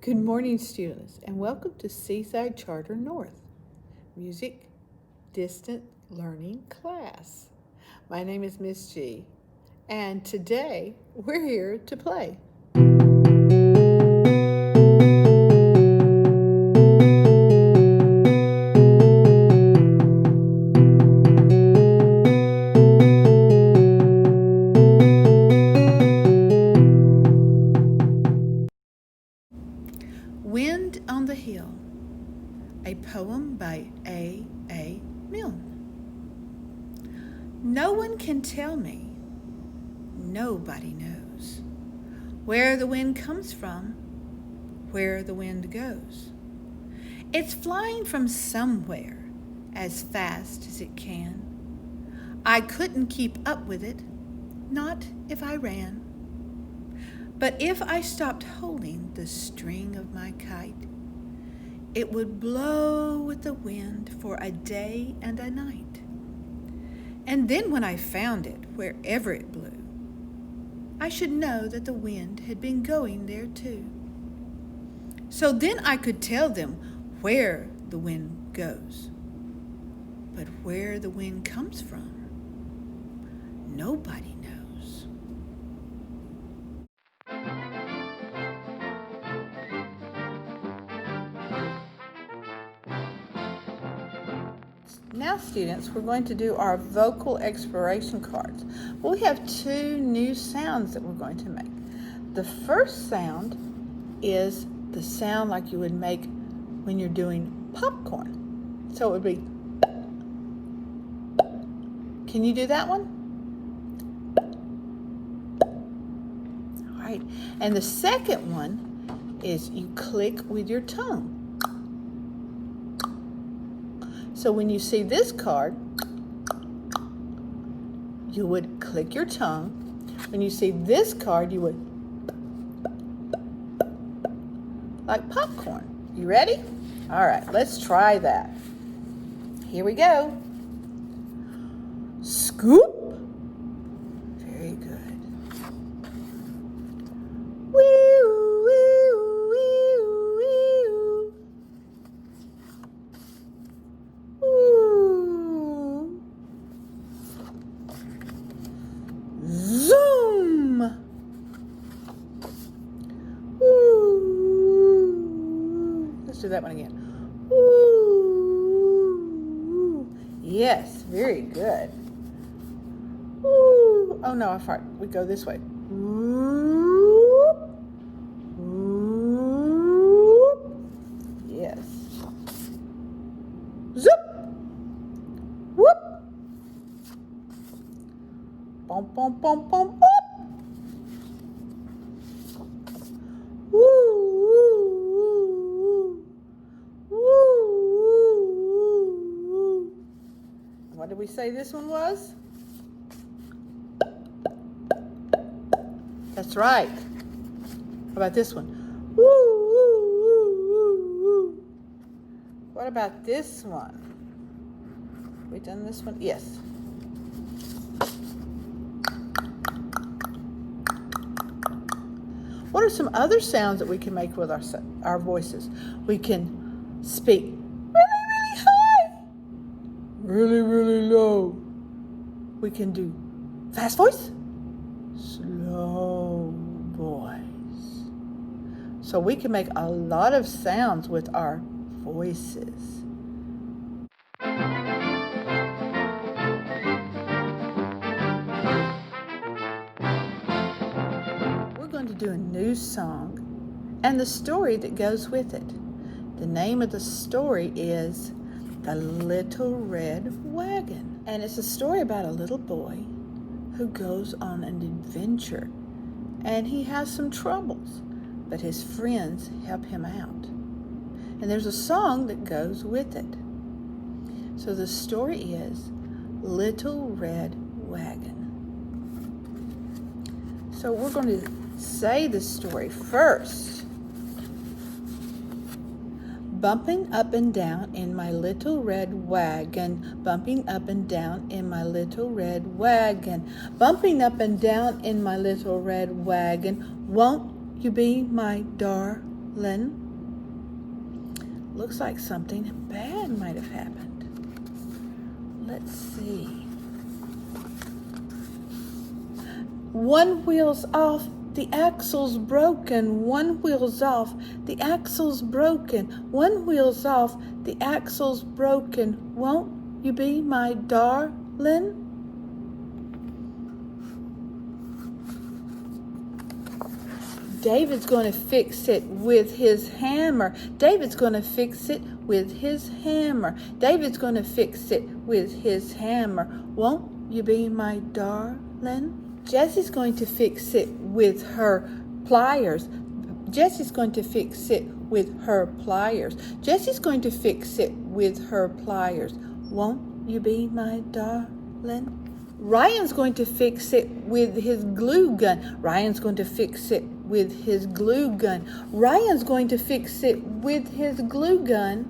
Good morning, students, and welcome to Seaside Charter North Music Distant Learning class. My name is Miss G, and today we're here to play. Wind on the Hill, a poem by A. Milne. No one can tell me, nobody knows, where the wind comes from, where the wind goes. It's flying from somewhere as fast as it can. I couldn't keep up with it, not if I ran. But if I stopped holding the string of my kite, it would blow with the wind for a day and a night. And then when I found it, wherever it blew, I should know that the wind had been going there too. So then I could tell them where the wind goes. But where the wind comes from, nobody knows. Now, students, we're going to do our vocal exploration cards. We have two new sounds that we're going to make. The first sound is the sound like you would make when you're doing popcorn. So it would be, can you do that one? All right. And the second one is you click with your tongue. So when you see this card, you would click your tongue. When you see this card, you would like popcorn. You ready? All right, let's try that. Here we go. Scoop. Very good. Wee. Zoom! Ooh. Let's do that one again. Ooh. Yes, very good. Ooh. Oh no, I farted. We go this way. Ooh. Ooh. Yes. Zoop! Whoop! Bum, bum, bum, bum, up. Woo, woo, woo, woo. What did we say this one was? That's right. How about this one? Woo, woo, woo, woo, woo. What about this one? We done this one? Yes. What are some other sounds that we can make with our voices? We can speak really, really high, really, really low. We can do fast voice, slow voice. So we can make a lot of sounds with our voices. To do a new song and the story that goes with it. The name of the story is The Little Red Wagon, and it's a story about a little boy who goes on an adventure and he has some troubles, but his friends help him out, and there's a song that goes with it. So the story is Little Red Wagon. So we're going to say the story first. Bumping up and down in my little red wagon, bumping up and down in my little red wagon, bumping up and down in my little red wagon, won't you be my darling? darling. Looks like something bad might have happened. Let's see. One wheel's off, the axle's broken. One wheel's off, the axle's broken. One wheel's off, the axle's broken. Won't you be my darling? David's going to fix it with his hammer. David's going to fix it with his hammer. David's going to fix it with his hammer. Won't you be my darling? Jessie's going to fix it with her pliers. Jessie's going to fix it with her pliers. Jessie's going to fix it with her pliers. Won't you be my darling? Ryan's going to fix it with his glue gun. Ryan's going to fix it with his glue gun. Ryan's going to fix it with his glue gun.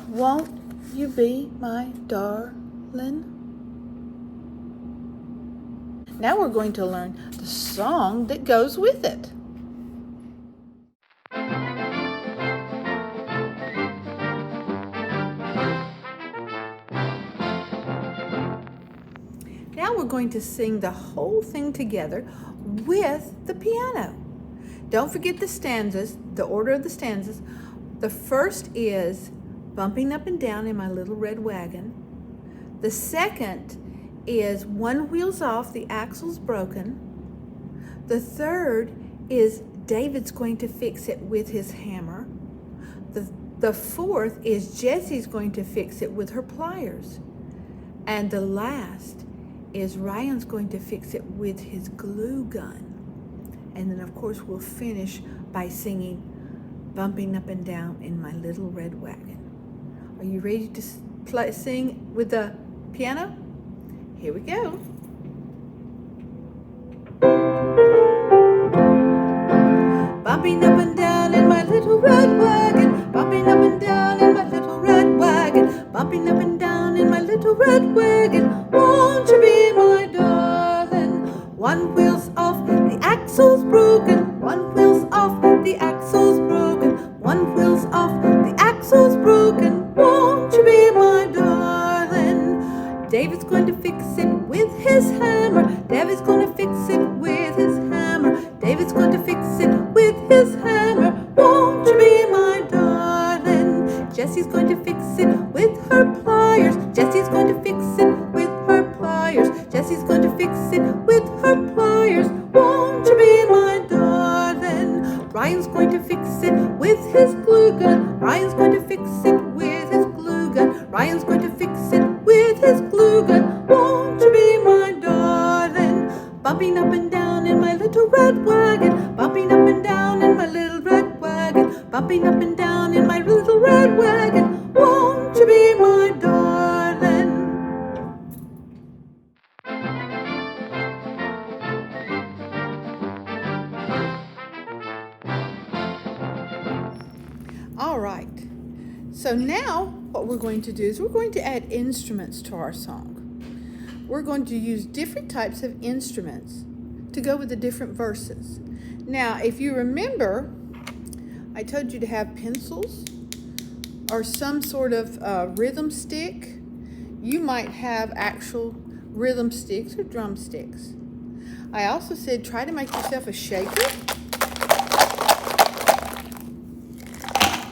Won't you be my darling? Now we're going to learn the song that goes with it. Now we're going to sing the whole thing together with the piano. Don't forget the stanzas, the order of the stanzas. The first is bumping up and down in my little red wagon. The second is one wheel's off, the axle's broken. The third is David's going to fix it with his hammer. The fourth is Jessie's going to fix it with her pliers. And the last is Ryan's going to fix it with his glue gun. And then of course we'll finish by singing bumping up and down in my little red wagon. Are you ready to sing with the piano? Here we go. Bumping up and down in my little red wagon, bumping up and down in my little red wagon, bumping up and down in my little red wagon. Won't you be my darling? One wheel's off, the axle's broken. One wheel's off, the axle's broken. One wheel's off, the axle's broken. Won't you be my darling? David's going to fix it with his hammer. David's going to fix it with his hammer. David's going to fix it with his hammer. Won't you be my darling? Jessie's going to fix it with her pliers. Jessie's going to fix it with her pliers. Jessie's going to fix it with her pliers. Won't you be my darling? Ryan's going to fix it with his glue gun. Ryan's going to fix it with his glue gun. Ryan's going to fix it with his glue gun. Won't you be my darling? Bumping up and down in my little red wagon. Bumping up and down in my little red wagon. Bumping up and down in my little red wagon. Won't you be my darling? All right. So now what we're going to do is we're going to add instruments to our song. We're going to use different types of instruments to go with the different verses. Now, if you remember, I told you to have pencils or some sort of rhythm stick. You might have actual rhythm sticks or drumsticks. I also said try to make yourself a shaker.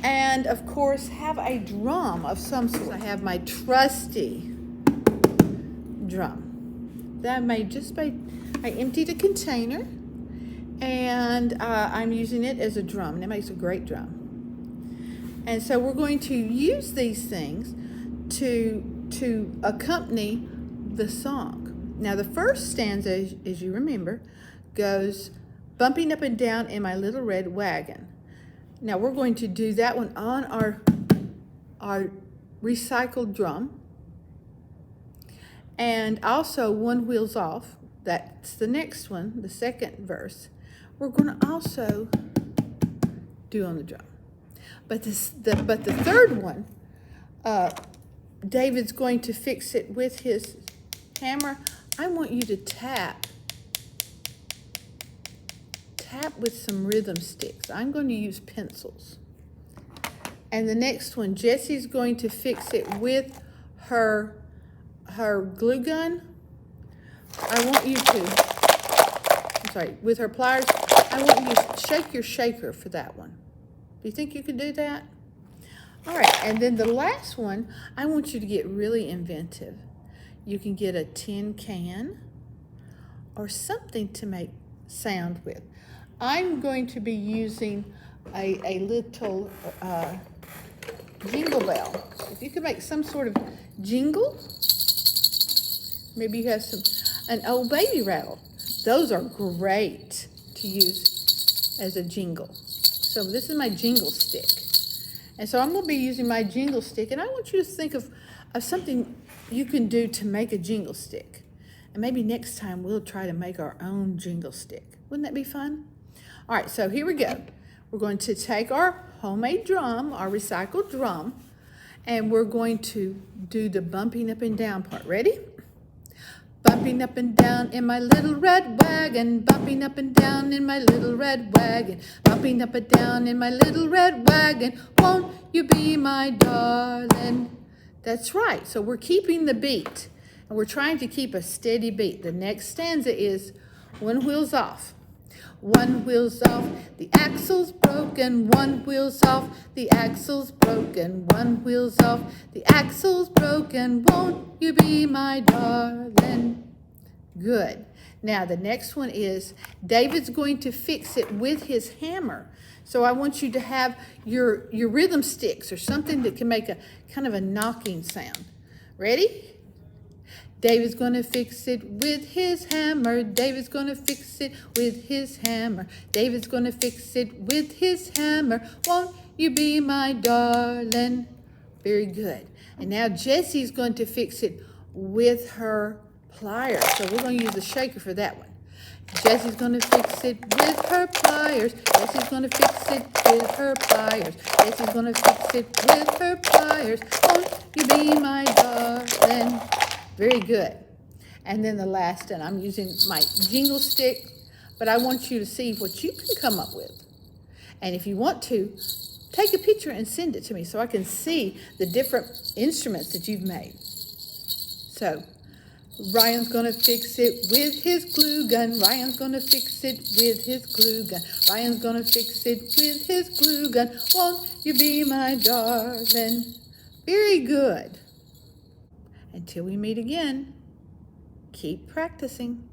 And of course, have a drum of some sort. I have my trusty drum that I made just by, I emptied a container and I'm using it as a drum, and it makes a great drum. And so we're going to use these things to accompany the song. Now the first stanza, as you remember, goes bumping up and down in my little red wagon. Now we're going to do that one on our recycled drum. And also one wheel's off. That's the next one, the second verse. We're going to also do on the drum. But the third one, David's going to fix it with his hammer. I want you to tap tap with some rhythm sticks. I'm going to use pencils. And the next one, Jessie's going to fix it with her glue gun. I want you to, I'm sorry, with her pliers, I want you to shake your shaker for that one. Do you think you could do that? All right, and then the last one, I want you to get really inventive. You can get a tin can or something to make sound with. I'm going to be using a little jingle bell. If you could make some sort of jingle, maybe you have an old baby rattle. Those are great to use as a jingle. So this is my jingle stick. And so I'm going to be using my jingle stick, and I want you to think of something you can do to make a jingle stick. And maybe next time we'll try to make our own jingle stick. Wouldn't that be fun? All right, so here we go. We're going to take our homemade drum, our recycled drum, and we're going to do the bumping up and down part. Ready? Bumping up and down in my little red wagon, bumping up and down in my little red wagon, bumping up and down in my little red wagon, won't you be my darling? That's right, so we're keeping the beat, and we're trying to keep a steady beat. The next stanza is one wheel's off. One wheel's off, the axle's broken. One wheel's off, the axle's broken. One wheel's off, the axle's broken. Won't you be my darling? Good. Now the next one is David's going to fix it with his hammer. So I want you to have your rhythm sticks or something that can make a kind of a knocking sound. Ready? David's gonna fix it with his hammer. David's gonna fix it with his hammer. David's gonna fix it with his hammer. Won't you be my darling? Very good. And now Jessie's going to fix it with her pliers. So we're going to use the shaker for that one. Jessie's going to fix it with her pliers. Jessie's going to fix it with her pliers. Jessie's going to fix it with her pliers. Won't you be my darling? Very good. And then the last, and I'm using my jingle stick, but I want you to see what you can come up with. And if you want to, take a picture and send it to me so I can see the different instruments that you've made. So, Ryan's gonna fix it with his glue gun. Ryan's gonna fix it with his glue gun. Ryan's gonna fix it with his glue gun. Won't you be my darling? Very good. Until we meet again, keep practicing.